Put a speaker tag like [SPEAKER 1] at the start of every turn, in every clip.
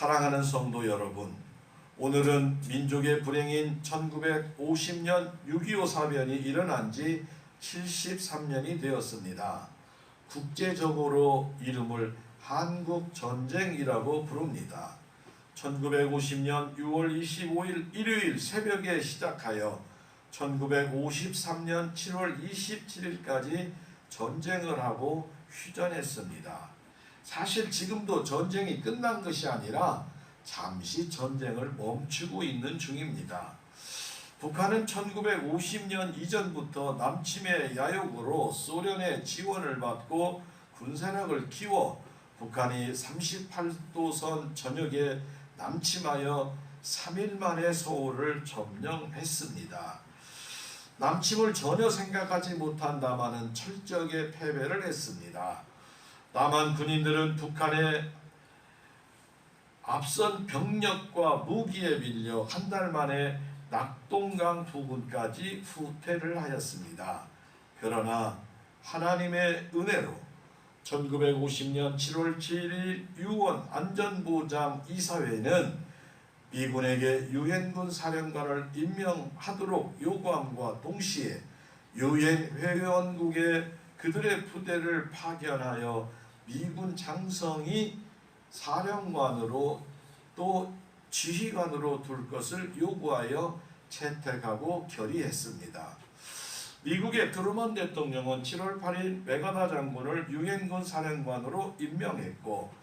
[SPEAKER 1] 사랑하는 성도 여러분, 오늘은 민족의 불행인 1950년 6.25 사변이 일어난 지 73년이 되었습니다. 국제적으로 이름을 한국전쟁이라고 부릅니다. 1950년 6월 25일 일요일 새벽에 시작하여 1953년 7월 27일까지 전쟁을 하고 휴전했습니다. 사실 지금도 전쟁이 끝난 것이 아니라 잠시 전쟁을 멈추고 있는 중입니다. 북한은 1950년 이전부터 남침의 야욕으로 소련의 지원을 받고 군사력을 키워 북한이 38도선 전역에 남침하여 3일 만에 서울을 점령했습니다. 남침을 전혀 생각하지 못한 남한은 철저하게 패배를 했습니다. 남한 군인들은 북한의 앞선 병력과 무기에 밀려 한 달 만에 낙동강 부근까지 후퇴를 하였습니다. 그러나 하나님의 은혜로 1950년 7월 7일 유엔 안전보장 이사회는 미군에게 유엔군 사령관을 임명하도록 요구함과 동시에 유엔 회원국에 그들의 부대를 파견하여 미군 장성이 사령관으로 또 지휘관으로 둘 것을 요구하여 채택하고 결의했습니다. 미국의 트루먼 대통령은 7월 8일 메가다 장군을 유엔군 사령관으로 임명했고,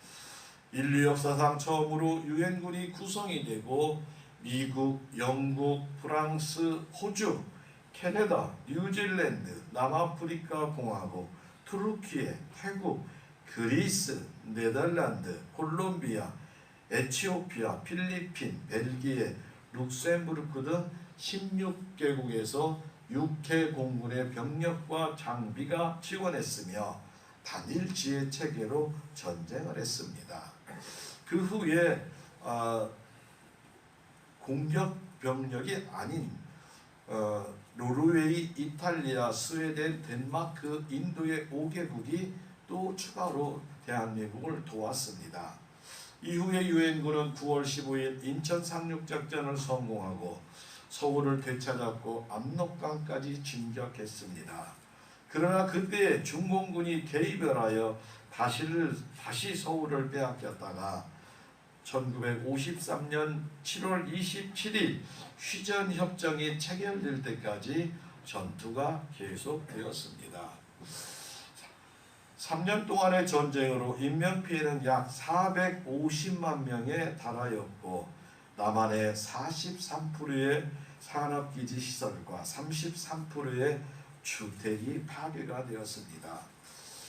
[SPEAKER 1] 인류 역사상 처음으로 유엔군이 구성이 되고 미국, 영국, 프랑스, 호주, 캐나다, 뉴질랜드, 남아프리카 공화국, 투르키예, 태국, 그리스, 네덜란드, 콜롬비아, 에티오피아, 필리핀, 벨기에, 룩셈부르크 등 16개국에서 6회 공군의 병력과 장비가 지원했으며 단일 지혜 체계로 전쟁을 했습니다. 그 후에 공격 병력이 아닌 노르웨이, 이탈리아, 스웨덴, 덴마크, 인도의 5개국이 또 추가로 대한민국을 도왔습니다. 이후에 유엔군은 9월 15일 인천 상륙작전을 성공하고 서울을 되찾았고 압록강까지 진격했습니다. 그러나 그때 중공군이 개입을 하여 다시 서울을 빼앗겼다가 1953년 7월 27일 휴전협정이 체결될 때까지 전투가 계속되었습니다. 3년 동안의 전쟁으로 인명피해는 약 450만 명에 달하였고, 남한의 43%의 산업기지 시설과 33%의 주택이 파괴가 되었습니다.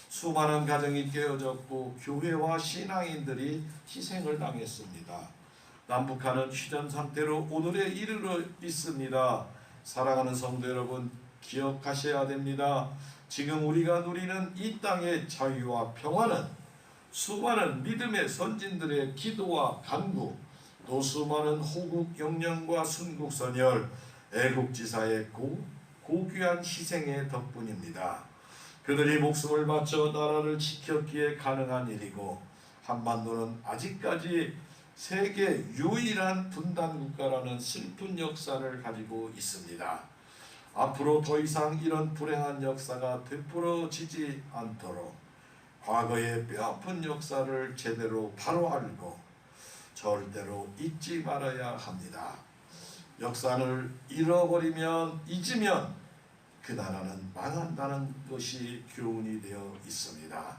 [SPEAKER 1] 수많은 가정이 깨어졌고 교회와 신앙인들이 희생을 당했습니다. 남북한은 휴전 상태로 오늘에 이르러 있습니다. 사랑하는 성도 여러분, 기억하셔야 됩니다. 지금 우리가 누리는 이 땅의 자유와 평화는 수많은 믿음의 선진들의 기도와 간구, 또 수많은 호국 영령과 순국선열, 애국지사의 고귀한 희생의 덕분입니다. 그들이 목숨을 바쳐 나라를 지켰기에 가능한 일이고, 한반도는 아직까지 세계 유일한 분단국가라는 슬픈 역사를 가지고 있습니다. 앞으로 더 이상 이런 불행한 역사가 되풀어지지 않도록 과거의 뼈아픈 역사를 제대로 바로 알고 절대로 잊지 말아야 합니다. 역사를 잊으면 그 나라는 망한다는 것이 교훈이 되어 있습니다.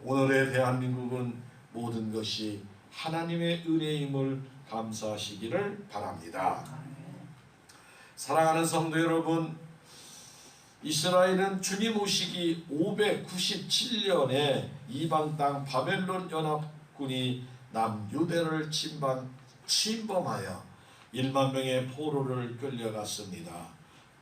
[SPEAKER 1] 오늘의 대한민국은 모든 것이 하나님의 은혜임을 감사하시기를 바랍니다. 사랑하는 성도 여러분, 이스라엘은 주님 오시기 597년에 이방 땅 바벨론 연합군이 남유대를 침범하여 1만 명의 포로를 끌려갔습니다.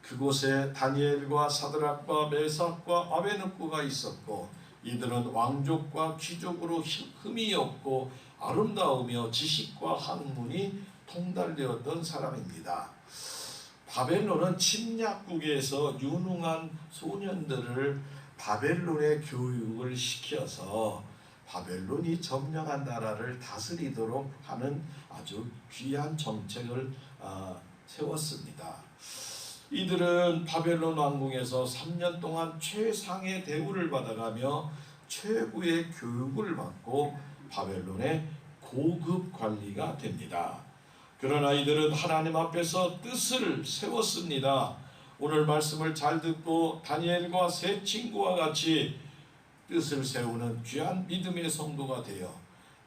[SPEAKER 1] 그곳에 다니엘과 사드락과 메삭과 아베느고가 있었고, 이들은 왕족과 귀족으로 흠이 없고 아름다우며 지식과 학문이 통달되었던 사람입니다. 바벨론은 침략국에서 유능한 소년들을 바벨론에 교육을 시켜서 바벨론이 점령한 나라를 다스리도록 하는 아주 귀한 정책을 세웠습니다. 이들은 바벨론 왕궁에서 3년 동안 최상의 대우를 받아가며 최고의 교육을 받고 바벨론의 고급 관리가 됩니다. 그러나 이들은 하나님 앞에서 뜻을 세웠습니다. 오늘 말씀을 잘 듣고 다니엘과 세 친구와 같이 뜻을 세우는 귀한 믿음의 성도가 되어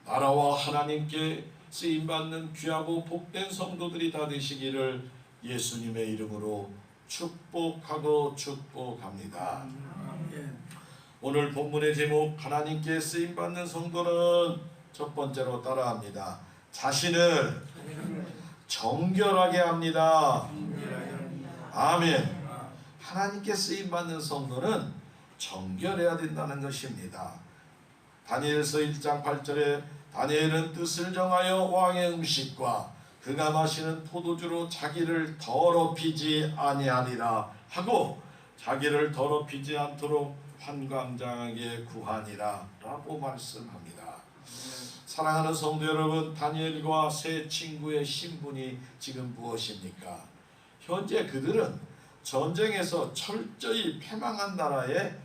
[SPEAKER 1] 나라와 하나님께 쓰임받는 귀하고 복된 성도들이 다 되시기를 예수님의 이름으로 축복하고 축복합니다. 오늘 본문의 제목 하나님께 쓰임받는 성도는 첫 번째로 따라합니다. 자신을 정결하게 합니다. 아멘. 하나님께 쓰임받는 성도는 정결해야 된다는 것입니다. 다니엘서 1장 8절에 다니엘은 뜻을 정하여 왕의 음식과 그가 마시는 포도주로 자기를 더럽히지 아니하리라 하고 자기를 더럽히지 않도록 환관장에게 구하니라 라고 말씀합니다. 사랑하는 성도 여러분, 다니엘과 세 친구의 신분이 지금 무엇입니까? 현재 그들은 전쟁에서 철저히 패망한 나라의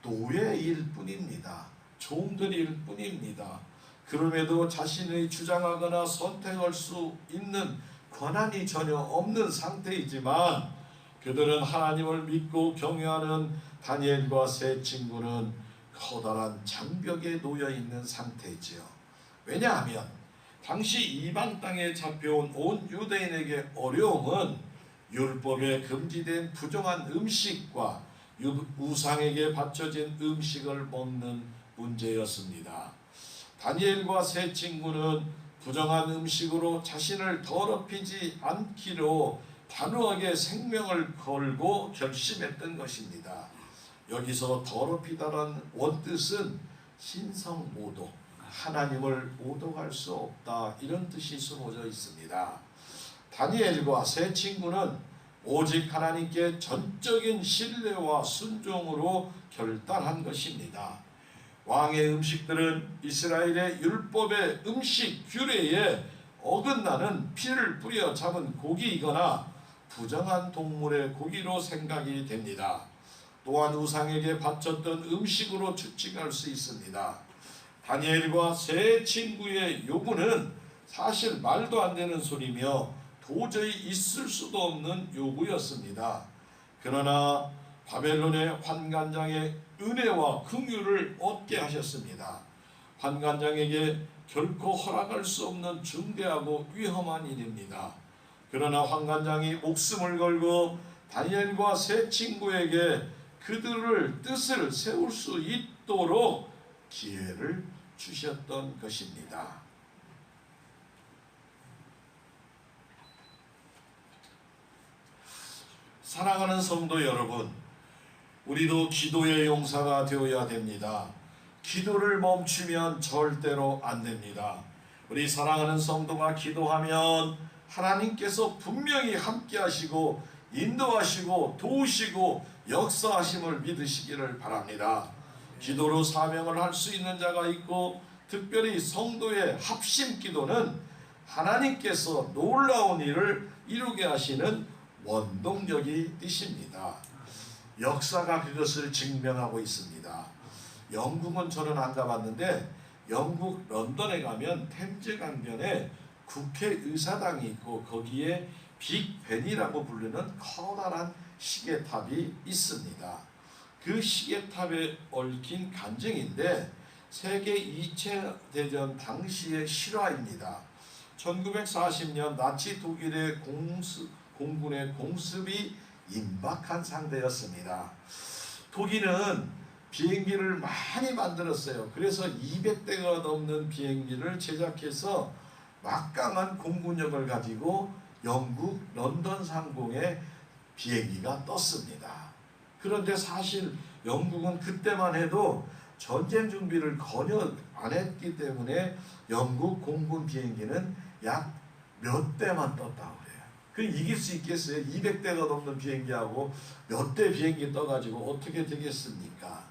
[SPEAKER 1] 노예일 뿐입니다. 종들일 뿐입니다. 그럼에도 자신의 주장하거나 선택할 수 있는 권한이 전혀 없는 상태이지만 그들은 하나님을 믿고 경외하는 다니엘과 세 친구는 커다란 장벽에 놓여 있는 상태이지요. 왜냐하면 당시 이방 땅에 잡혀온 온 유대인에게 어려움은 율법에 금지된 부정한 음식과 우상에게 바쳐진 음식을 먹는 문제였습니다. 다니엘과 세 친구는 부정한 음식으로 자신을 더럽히지 않기로 단호하게 생명을 걸고 결심했던 것입니다. 여기서 더럽히다라는 원뜻은 신성모독, 하나님을 모독할 수 없다, 이런 뜻이 숨어져 있습니다. 다니엘과 세 친구는 오직 하나님께 전적인 신뢰와 순종으로 결단한 것입니다. 왕의 음식들은 이스라엘의 율법의 음식 규례에 어긋나는 피를 뿌려 잡은 고기이거나 부정한 동물의 고기로 생각이 됩니다. 또한 우상에게 바쳤던 음식으로 추측할 수 있습니다. 다니엘과 세 친구의 요구는 사실 말도 안 되는 소리며 도저히 있을 수도 없는 요구였습니다. 그러나 바벨론의 환관장의 은혜와 긍휼을 얻게 하셨습니다. 환관장에게 결코 허락할 수 없는 중대하고 위험한 일입니다. 그러나 환관장이 목숨을 걸고 다니엘과 세 친구에게 그들을 뜻을 세울 수 있도록 기회를 주셨던 것입니다. 사랑하는 성도 여러분, 우리도 기도의 용사가 되어야 됩니다. 기도를 멈추면 절대로 안 됩니다. 우리 사랑하는 성도가 기도하면 하나님께서 분명히 함께 하시고 인도하시고 도우시고 역사하심을 믿으시기를 바랍니다. 기도로 사명을 할 수 있는 자가 있고 특별히 성도의 합심 기도는 하나님께서 놀라운 일을 이루게 하시는 원동력이 되십니다. 역사가 그것을 증명하고 있습니다. 영국은 저는 안 가봤는데 영국 런던에 가면 템즈 강변에 국회의사당이 있고 거기에 빅벤이라고 부르는 커다란 시계탑이 있습니다. 그 시계탑에 얽힌 간증인데 세계 2차 대전 당시의 실화입니다. 1940년 나치 독일의 공군의 공습이 임박한 상태였습니다. 독일은 비행기를 많이 만들었어요. 그래서 200대가 넘는 비행기를 제작해서 막강한 공군력을 가지고 영국 런던 상공에 비행기가 떴습니다. 그런데 사실 영국은 그때만 해도 전쟁 준비를 전혀 안 했기 때문에 영국 공군 비행기는 약 몇 대만 떴다고 그래요. 그 이길 수 있겠어요? 200대가 넘는 비행기하고 몇 대 비행기 떠가지고 어떻게 되겠습니까?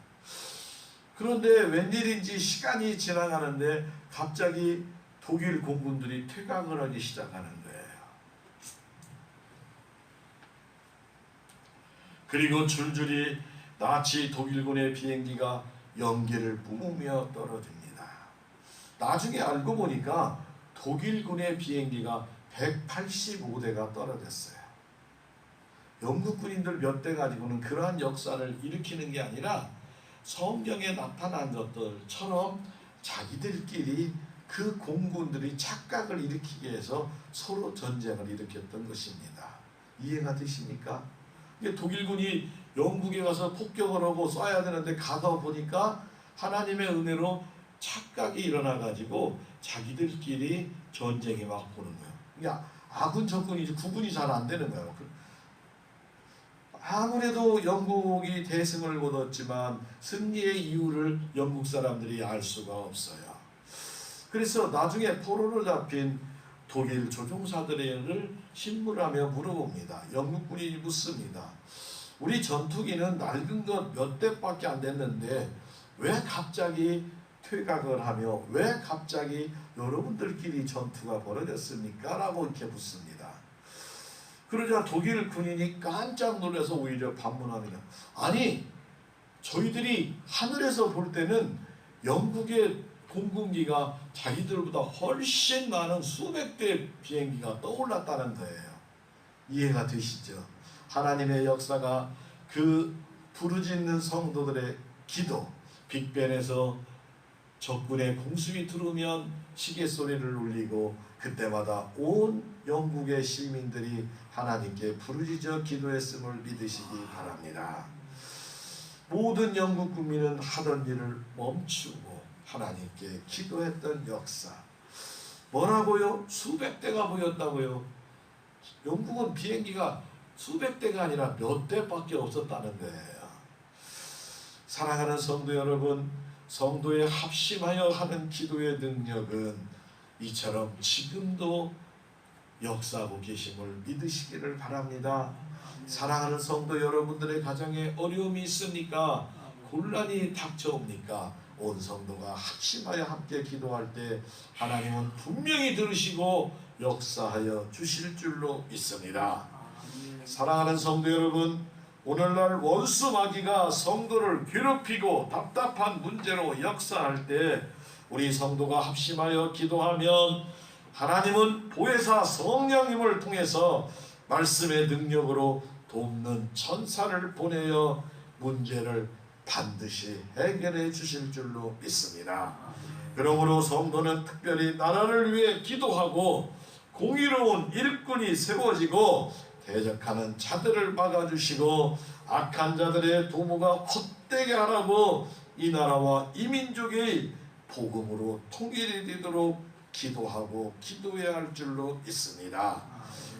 [SPEAKER 1] 그런데 웬일인지 시간이 지나가는데 갑자기 독일 공군들이 퇴각을 하기 시작하는 거예요. 그리고 줄줄이 나치 독일군의 비행기가 연기를 뿜으며 떨어집니다. 나중에 알고 보니까 독일군의 비행기가 185대가 떨어졌어요. 영국 군인들 몇 대 가지고는 그러한 역사를 일으키는 게 아니라 성경에 나타난 것들처럼 자기들끼리 그 공군들이 착각을 일으키게 해서 서로 전쟁을 일으켰던 것입니다. 이해가 되십니까? 독일군이 영국에 가서 폭격을 하고 쏴야 되는데 가다 보니까 하나님의 은혜로 착각이 일어나 가지고 자기들끼리 전쟁에 막 보는 거예요. 그러니까 아군 적군이 구분이 잘 안 되는 거예요. 아무래도 영국이 대승을 거뒀지만 승리의 이유를 영국 사람들이 알 수가 없어요. 그래서 나중에 포로로 잡힌 독일 조종사들을 신문하며 물어봅니다. 영국군이 묻습니다. 우리 전투기는 낡은 것 몇 대밖에 안 됐는데 왜 갑자기 퇴각을 하며 왜 갑자기 여러분들끼리 전투가 벌어졌습니까? 라고 이렇게 묻습니다. 그러자 독일 군인이 깜짝 놀라서 오히려 반문합니다. 아니, 저희들이 하늘에서 볼 때는 영국의 공군기가 자기들보다 훨씬 많은 수백 대의 비행기가 떠올랐다는 거예요. 이해가 되시죠? 하나님의 역사가 그 부르짖는 성도들의 기도, 빅벤에서 적군의 공습이 들어오면 시계 소리를 울리고 그때마다 온 영국의 시민들이 하나님께 부르짖어 기도했음을 믿으시기 바랍니다. 모든 영국 국민은 하던 일을 멈추고 하나님께 기도했던 역사. 뭐라고요? 수백 대가 보였다고요. 영국은 비행기가 수백 대가 아니라 몇 대밖에 없었다는 거예요. 사랑하는 성도 여러분, 성도에 합심하여 하는 기도의 능력은 이처럼 지금도 역사하고 계심을 믿으시기를 바랍니다. 사랑하는 성도 여러분들의 가정에 어려움이 있습니까? 곤란이 닥쳐옵니까? 온 성도가 합심하여 함께 기도할 때 하나님은 분명히 들으시고 역사하여 주실 줄로 믿습니다. 사랑하는 성도 여러분, 오늘날 원수 마귀가 성도를 괴롭히고 답답한 문제로 역사할 때 우리 성도가 합심하여 기도하면 하나님은 보혜사 성령님을 통해서 말씀의 능력으로 돕는 천사를 보내어 문제를 반드시 해결해 주실 줄로 믿습니다. 그러므로 성도는 특별히 나라를 위해 기도하고 공의로운 일꾼이 세워지고 대적하는 자들을 막아주시고 악한 자들의 도모가 헛되게 하라고 이 나라와 이 민족의 복음으로 통일이 되도록 기도하고 기도해야 할 줄로 믿습니다.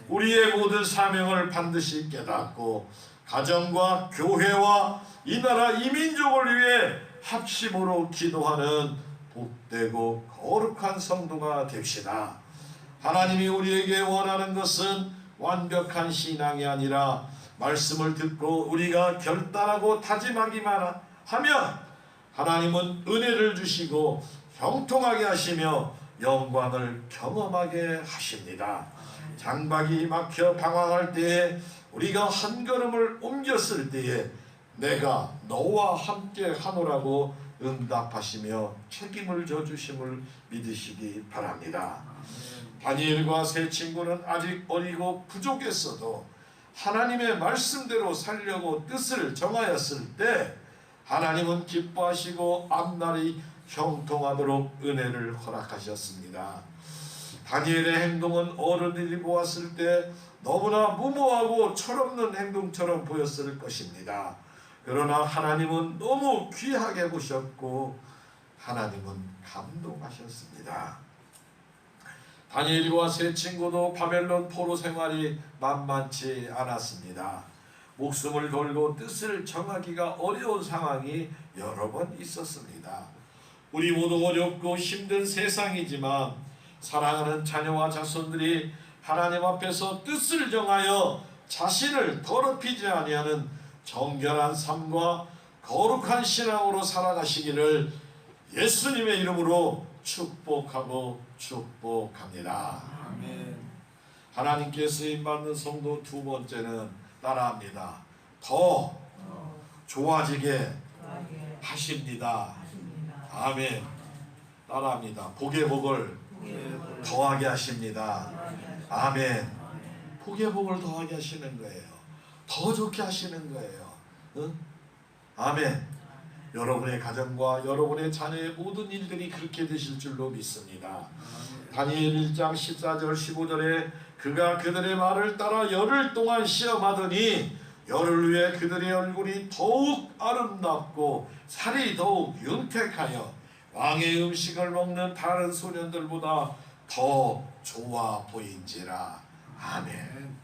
[SPEAKER 1] 우리의 모든 사명을 반드시 깨닫고 가정과 교회와 이 나라 이 민족을 위해 합심으로 기도하는 복되고 거룩한 성도가 됩시다. 하나님이 우리에게 원하는 것은 완벽한 신앙이 아니라 말씀을 듣고 우리가 결단하고 다짐하기만 하면 하나님은 은혜를 주시고 형통하게 하시며 영광을 경험하게 하십니다. 장막이 막혀 방황할 때에 우리가 한 걸음을 옮겼을 때에 내가 너와 함께 하노라고 응답하시며 책임을 져주심을 믿으시기 바랍니다. 다니엘과 세 친구는 아직 어리고 부족했어도 하나님의 말씀대로 살려고 뜻을 정하였을 때 하나님은 기뻐하시고 앞날이 형통하도록 은혜를 허락하셨습니다. 다니엘의 행동은 어른들이 보았을 때 너무나 무모하고 철없는 행동처럼 보였을 것입니다. 그러나 하나님은 너무 귀하게 보셨고 하나님은 감동하셨습니다. 다니엘과 세 친구도 바벨론 포로 생활이 만만치 않았습니다. 목숨을 걸고 뜻을 정하기가 어려운 상황이 여러 번 있었습니다. 우리 모두 어렵고 힘든 세상이지만 사랑하는 자녀와 자손들이 하나님 앞에서 뜻을 정하여 자신을 더럽히지 아니하는 정결한 삶과 거룩한 신앙으로 살아가시기를 예수님의 이름으로 축복하고 축복합니다.
[SPEAKER 2] 아멘.
[SPEAKER 1] 하나님께 쓰임받는 성도 두 번째는 따라합니다. 더 좋아지게 하십니다. 아멘. 따라합니다. 복의 복을 더하게 하십니다. 아멘. 복의 복을 더하게 하시는 거예요. 더 좋게 하시는 거예요. 응? 아멘. 여러분의 가정과 여러분의 자녀의 모든 일들이 그렇게 되실 줄로 믿습니다. 다니엘 1장 14절 15절에 그가 그들의 말을 따라 열흘 동안 시험하더니 열흘 후에 그들의 얼굴이 더욱 아름답고 살이 더욱 윤택하여 왕의 음식을 먹는 다른 소년들보다 더 좋아 보인지라. 아멘.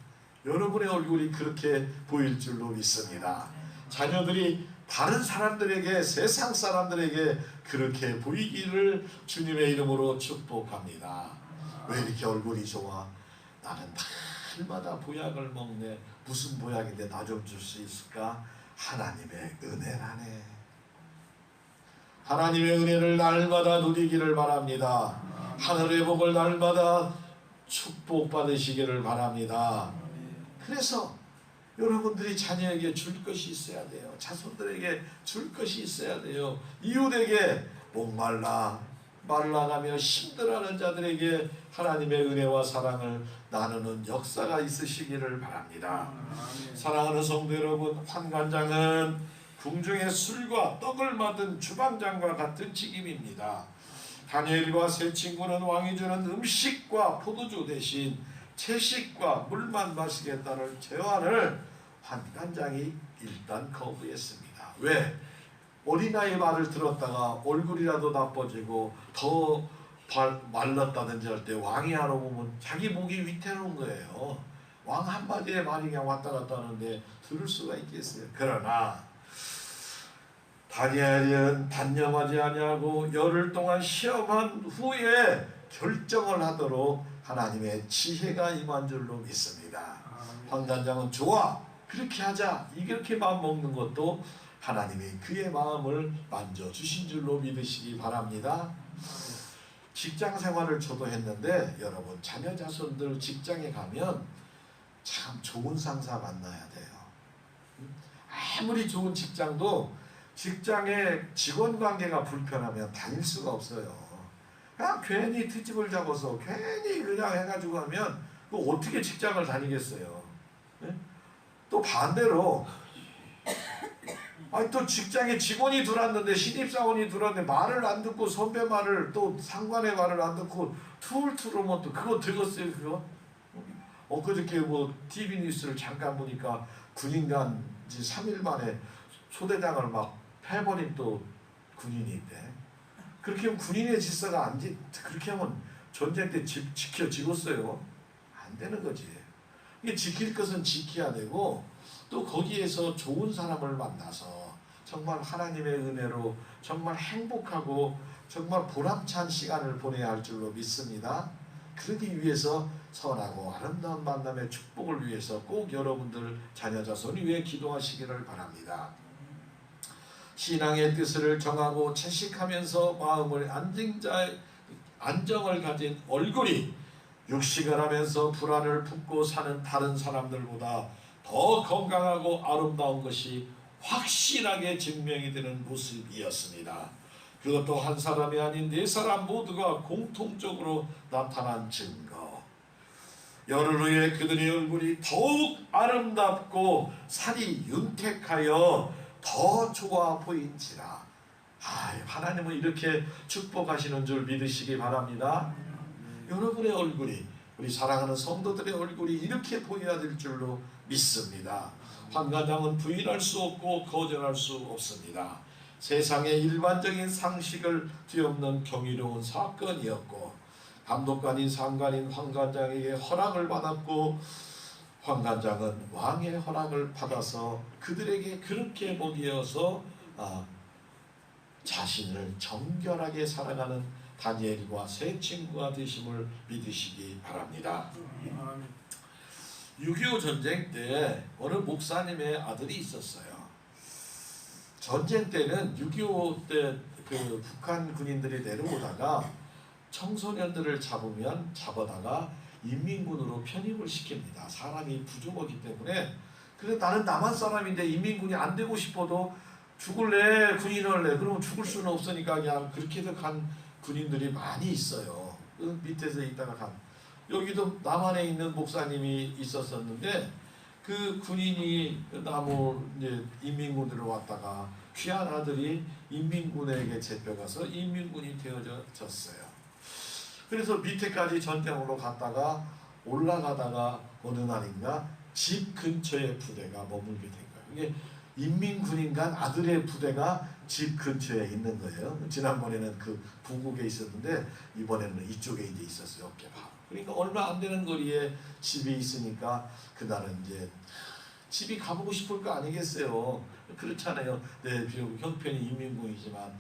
[SPEAKER 1] 여러분의 얼굴이 그렇게 보일 줄로 믿습니다. 자녀들이 다른 사람들에게, 세상 사람들에게 그렇게 보이기를 주님의 이름으로 축복합니다. 왜 이렇게 얼굴이 좋아? 나는 날마다 보약을 먹네. 무슨 보약인데 나 좀 줄 수 있을까? 하나님의 은혜라네. 하나님의 은혜를 날마다 누리기를 바랍니다. 하늘의 복을 날마다 축복받으시기를 바랍니다. 그래서 여러분들이 자녀에게 줄 것이 있어야 돼요. 자손들에게 줄 것이 있어야 돼요. 이웃에게 목말라 말라가며 힘들어하는 자들에게 하나님의 은혜와 사랑을 나누는 역사가 있으시기를 바랍니다. 사랑하는 성도 여러분, 환관장은 궁중의 술과 떡을 맡은 주방장과 같은 직임입니다. 다니엘과 세 친구는 왕이 주는 음식과 포도주 대신 채식과 물만 마시겠다는 제안을 환관장이 일단 거부했습니다. 왜? 어린아이 말을 들었다가 얼굴이라도 나빠지고 더 말랐다든지 할 때 왕이 알아보면 자기 목이 위태로운 거예요. 왕 한마디에 말이 그냥 왔다 갔다 하는데 들을 수가 있겠어요. 그러나 다니엘은 단념하지 아니하고 열흘 동안 시험한 후에 결정을 하도록 하나님의 지혜가 임한 줄로 믿습니다. 환관장은 좋아, 그렇게 하자, 이렇게 마음 먹는 것도 하나님이 그의 마음을 만져주신 줄로 믿으시기 바랍니다. 직장 생활을 저도 했는데 여러분, 자녀 자손들 직장에 가면 참 좋은 상사 만나야 돼요. 아무리 좋은 직장도 직장의 직원 관계가 불편하면 다닐 수가 없어요. 그냥 괜히 트집을 잡아서 괜히 그냥 해가지고 하면 어떻게 직장을 다니겠어요. 네? 또 반대로 또 직장에 직원이 들어왔는데, 신입사원이 들어왔는데 말을 안 듣고, 선배 말을, 또 상관의 말을 안 듣고 툴툴 오면 또 그거 들었어요. 그거 엊그저께 TV 뉴스를 잠깐 보니까 군인간 3일 만에 소대장을 막 패버린 또 군인이 있대. 그렇게 하면 군인의 질서가 안 그렇게 하면 전쟁 때 지켰어요. 안 되는 거지. 이게 지킬 것은 지켜야 되고, 또 거기에서 좋은 사람을 만나서 정말 하나님의 은혜로 정말 행복하고 정말 보람찬 시간을 보내야 할 줄로 믿습니다. 그러기 위해서 선하고 아름다운 만남의 축복을 위해서 꼭 여러분들 자녀 자손을 위해 기도하시기를 바랍니다. 신앙의 뜻을 정하고 채식하면서 마음을 안정을 가진 얼굴이 육식을 하면서 불안을 품고 사는 다른 사람들보다 더 건강하고 아름다운 것이 확실하게 증명이 되는 모습이었습니다. 그것도 한 사람이 아닌 네 사람 모두가 공통적으로 나타난 증거. 열흘 후에 그들의 얼굴이 더욱 아름답고 살이 윤택하여 더 좋아 보인지라. 하나님은 이렇게 축복하시는 줄 믿으시기 바랍니다. 여러분의 얼굴이, 우리 사랑하는 성도들의 얼굴이 이렇게 보여야 될 줄로 믿습니다. 환관장은 부인할 수 없고 거절할 수 없습니다. 세상의 일반적인 상식을 뒤엎는 경이로운 사건이었고, 감독관인 상관인 환관장에게 허락을 받았고, 환관장은 왕의 허락을 받아서 그들에게 그렇게 먹이어서 자신을 정결하게 살아가는 다니엘과 세 친구가 되심을 믿으시기 바랍니다. 6.25 전쟁 때 어느 목사님의 아들이 있었어요. 전쟁 때는 6.25 때 그 북한 군인들이 내려오다가 청소년들을 잡아다가 인민군으로 편입을 시킵니다. 사람이 부족하기 때문에. 그래서 나는 남한 사람인데 인민군이 안 되고 싶어도 죽을래 군인할래 그러면 죽을 수는 없으니까 그냥 그렇게 해서 간 군인들이 많이 있어요. 그 밑에서 있다가 간. 여기도 남한에 있는 목사님이 있었었는데 그 군인이 나무 이제 인민군으로 왔다가 귀한 아들이 인민군에게 잡혀가서 인민군이 되어졌어요. 그래서 밑에까지 전쟁으로 갔다가 올라가다가 어느 날인가 집 근처에 부대가 머물게 된 거예요. 이게 인민군인간 아들의 부대가 집 근처에 있는 거예요. 지난번에는 그 부국에 있었는데 이번에는 이쪽에 이제 있었어요. 어깨 바로. 그러니까 얼마 안 되는 거리에 집이 있으니까 그날은 이제 집이 가보고 싶을 거 아니겠어요. 그렇잖아요. 네, 비록 형편이 인민군이지만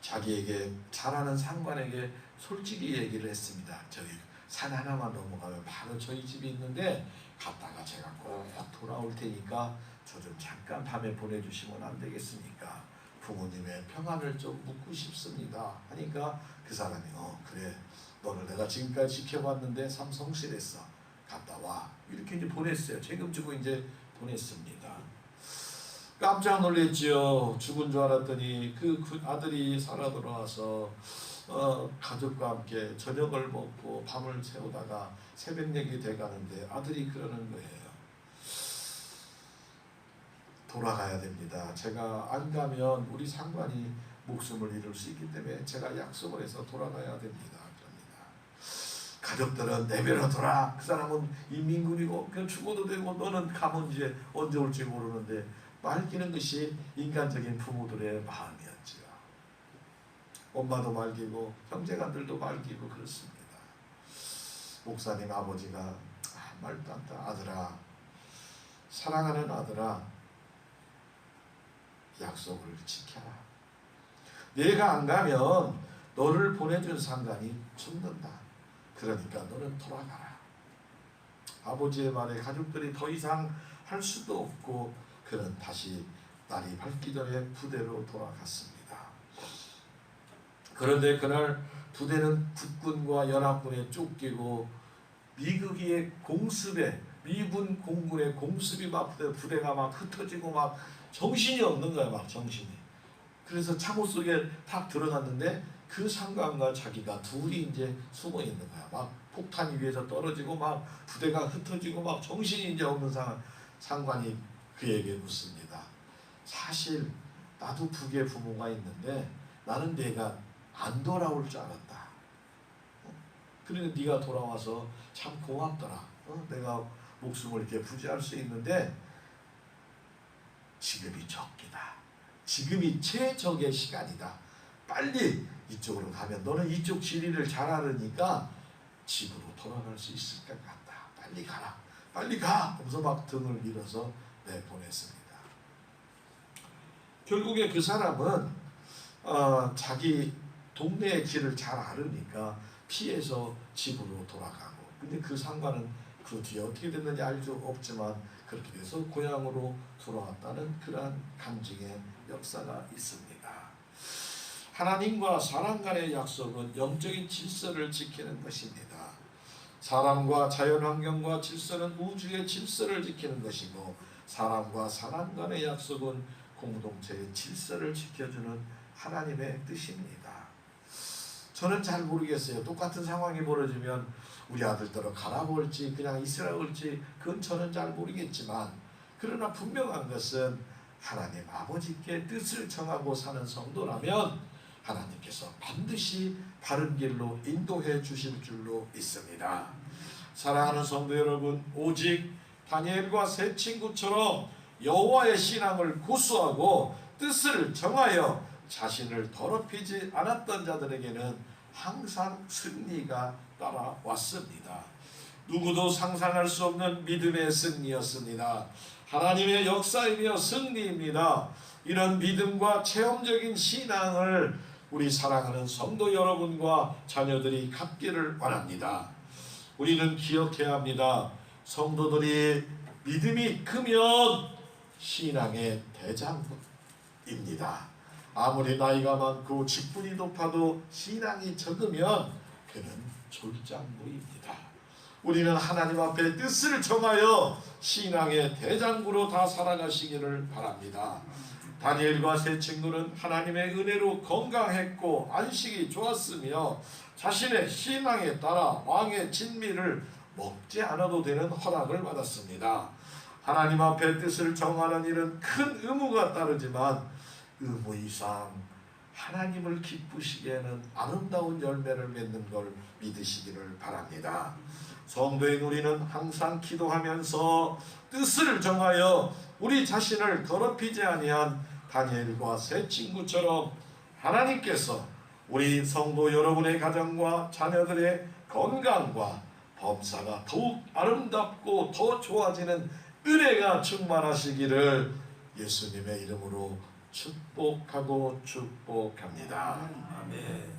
[SPEAKER 1] 자기에게 잘 아는 상관에게 솔직히 얘기를 했습니다. 저희 산 하나만 넘어가면 바로 저희 집이 있는데 갔다가 제가 꼭 돌아올 테니까 저 좀 잠깐 밤에 보내주시면 안 되겠습니까? 부모님의 평안을 좀 묻고 싶습니다. 하니까 그 사람이 그래 너를 내가 지금까지 지켜봤는데 참 성실했어. 갔다 와. 이렇게 이제 보냈어요. 책임 지고 이제 보냈습니다. 깜짝 놀랐지요. 죽은 줄 알았더니 그 아들이 살아 돌아와서 가족과 함께 저녁을 먹고 밤을 새우다가 새벽녘이 돼가는데 아들이 그러는 거예요. 돌아가야 됩니다. 제가 안 가면 우리 상관이 목숨을 잃을 수 있기 때문에 제가 약속을 해서 돌아가야 됩니다. 가족들은 내버려둬라. 그 사람은 인민군이고 그냥 죽어도 되고 너는 가면 이제 언제 올지 모르는데 말기는 것이 인간적인 부모들의 마음이었죠. 엄마도 말기고 형제간들도 말기고 그렇습니다. 목사님 아버지가 말도 안 돼. 아들아, 사랑하는 아들아, 약속을 지켜라. 내가 안 가면 너를 보내준 상관이 죽는다. 그러니까 너는 돌아가라. 아버지의 말에 가족들이 더 이상 할 수도 없고 그는 다시 날이 밝기 전에 부대로 돌아갔습니다. 그런데 그날 부대는 국군과 연합군에 쫓기고 미국의 공습에 미군 공군의 공습이 막 부대가 막 흩어지고 막 정신이 없는 거야. 막 정신이. 그래서 참호 속에 탁 들어갔는데 그 상관과 자기가 둘이 이제 숨어 있는 거야. 막 폭탄이 위에서 떨어지고 막 부대가 흩어지고 막 정신이 이제 없는 상관이 그에게 묻습니다. 사실 나도 북에 부모가 있는데 나는 내가 안 돌아올 줄 알았다. 그런데 네가 돌아와서 참 고맙더라. 내가 목숨을 이렇게 부지할 수 있는데 지금이 적기다. 지금이 최적의 시간이다. 빨리 이쪽으로 가면 너는 이쪽 지리를 잘 알으니까 집으로 돌아갈 수 있을 것 같다. 빨리 가라. 빨리 가. 하면서 막 등을 밀어서 내보냈습니다. 결국에 그 사람은 자기 동네의 길을 잘 알으니까 피해서 집으로 돌아가고, 근데 그 상관은 그 뒤에 어떻게 됐는지 알 수 없지만 그렇게 돼서 고향으로 돌아왔다는 그러한 간증의 역사가 있습니다. 하나님과 사람 간의 약속은 영적인 질서를 지키는 것입니다. 사람과 자연환경과 질서는 우주의 질서를 지키는 것이고, 사람과 사람 간의 약속은 공동체의 질서를 지켜주는 하나님의 뜻입니다. 저는 잘 모르겠어요. 똑같은 상황이 벌어지면 우리 아들들은 가라고 할지 그냥 있으라고 할지 그건 저는 잘 모르겠지만, 그러나 분명한 것은 하나님 아버지께 뜻을 정하고 사는 성도라면 하나님께서 반드시 바른 길로 인도해 주실 줄로 믿습니다. 사랑하는 성도 여러분, 오직 다니엘과 세 친구처럼 여호와의 신앙을 고수하고 뜻을 정하여 자신을 더럽히지 않았던 자들에게는 항상 승리가 따라왔습니다. 누구도 상상할 수 없는 믿음의 승리였습니다. 하나님의 역사이며 승리입니다. 이런 믿음과 체험적인 신앙을 우리 사랑하는 성도 여러분과 자녀들이 갖기를 원합니다. 우리는 기억해야 합니다. 성도들이 믿음이 크면 신앙의 대장입니다. 아무리 나이가 많고 직분이 높아도 신앙이 적으면 그는 졸장부입니다. 우리는 하나님 앞에 뜻을 정하여 신앙의 대장부로 다 살아가시기를 바랍니다. 다니엘과 세 친구는 하나님의 은혜로 건강했고 안식이 좋았으며 자신의 신앙에 따라 왕의 진미를 먹지 않아도 되는 허락을 받았습니다. 하나님 앞에 뜻을 정하는 일은 큰 의무가 따르지만 의무 이상 하나님을 기쁘시게는 아름다운 열매를 맺는 걸 믿으시기를 바랍니다. 성도인 우리는 항상 기도하면서 뜻을 정하여 우리 자신을 더럽히지 아니한 다니엘과 세 친구처럼 하나님께서 우리 성도 여러분의 가정과 자녀들의 건강과 범사가 더욱 아름답고 더 좋아지는 은혜가 충만하시기를 예수님의 이름으로 축복하고 축복합니다. 아멘.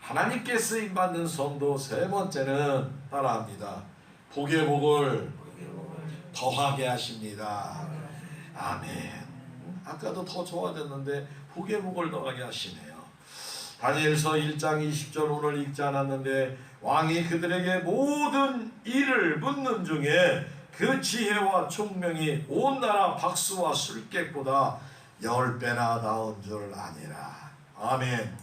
[SPEAKER 1] 하나님께 쓰임받는 성도 세 번째는 따라합니다. 복의 복을 더하게 하십니다. 아멘. 아까도 더 좋아졌는데 복의 복을 더하게 하시네요. 다니엘서 1장 20절 오늘 읽지 않았는데 왕이 그들에게 모든 일을 묻는 중에 그 지혜와 총명이 온 나라 박수와 술객보다 10배나 나은 줄 아니라. 아멘.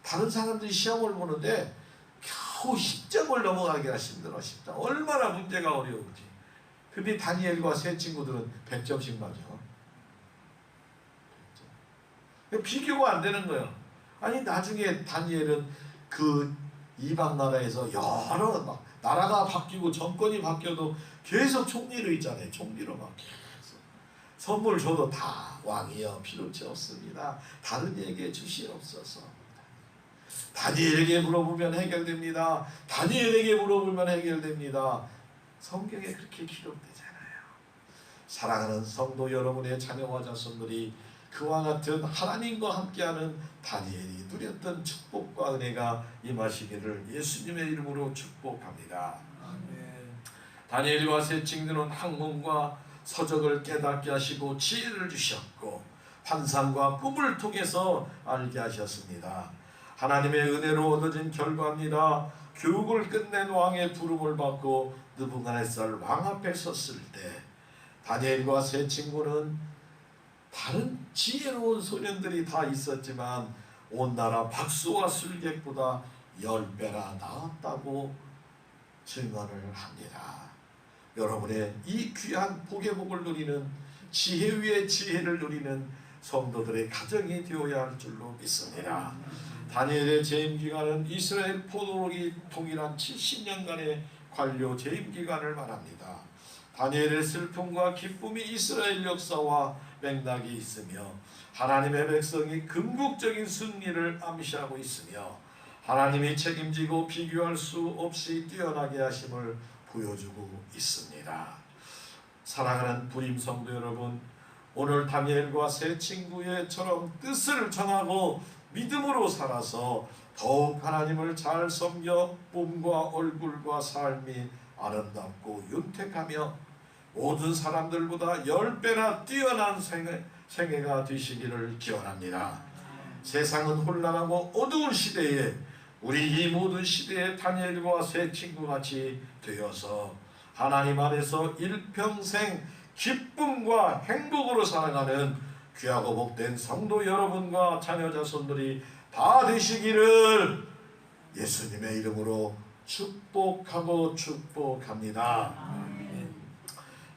[SPEAKER 1] 다른 사람들이 시험을 보는데 겨우 10점을 넘어가기가 힘들어. 10점. 얼마나 문제가 어려운지. 근데 다니엘과 세 친구들은 100점씩 맞아. 100점. 비교가 안 되는 거예요. 아니 나중에 다니엘은 그 이방 나라에서 여러 막 나라가 바뀌고 정권이 바뀌어도 계속 총리로 있잖아요. 총리로 막 계속 선물 줘도 다 왕이여 필요치 없습니다. 다른 얘기해 주시옵소서. 다니엘에게 물어보면 해결됩니다. 다니엘에게 물어보면 해결됩니다. 성경에 그렇게 기록되잖아요. 사랑하는 성도 여러분의 자녀와 자손들이 그와 같은 하나님과 함께하는 다니엘이 누렸던 축복과 은혜가 임하시기를 예수님의 이름으로 축복합니다. 아멘. 다니엘과 세 친구는 학문과 서적을 깨닫게 하시고 지혜를 주셨고 환상과 꿈을 통해서 알게 하셨습니다. 하나님의 은혜로 얻어진 결과입니다. 교육을 끝낸 왕의 부름을 받고 느부갓네살 왕 앞에 섰을 때 다니엘과 세 친구는 다른 지혜로운 소년들이 다 있었지만 온 나라 박수와 술객보다 10배나 나았다고 증언을 합니다. 여러분의 이 귀한 복의 복을 누리는 지혜 위에 지혜를 누리는 성도들의 가정이 되어야 할 줄로 믿습니다. 다니엘의 재임기간은 이스라엘 포로기 통일한 70년간의 관료 재임기간을 말합니다. 다니엘의 슬픔과 기쁨이 이스라엘 역사와 맥락이 있으며 하나님의 백성이 궁극적인 승리를 암시하고 있으며 하나님이 책임지고 비교할 수 없이 뛰어나게 하심을 보여주고 있습니다. 사랑하는 부임 성도 여러분, 오늘 다니엘과 세 친구의처럼 뜻을 정하고 믿음으로 살아서 더욱 하나님을 잘 섬겨 몸과 얼굴과 삶이 아름답고 윤택하며 모든 사람들보다 10배나 뛰어난 생애가 되시기를 기원합니다. 세상은 혼란하고 어두운 시대에 우리 이 모든 시대의 다니엘과 세 친구같이 되어서 하나님 안에서 일평생 기쁨과 행복으로 살아가는 귀하고 복된 성도 여러분과 자녀 자손들이 다 되시기를 예수님의 이름으로 축복하고 축복합니다.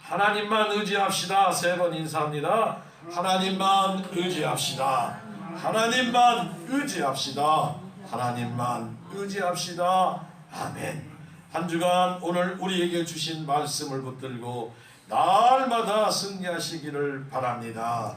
[SPEAKER 1] 하나님만 의지합시다. 세 번 인사합니다. 하나님만 의지합시다. 하나님만 의지합시다. 하나님만 의지합시다. 아멘. 한 주간 오늘 우리에게 주신 말씀을 붙들고 날마다 승리하시기를 바랍니다.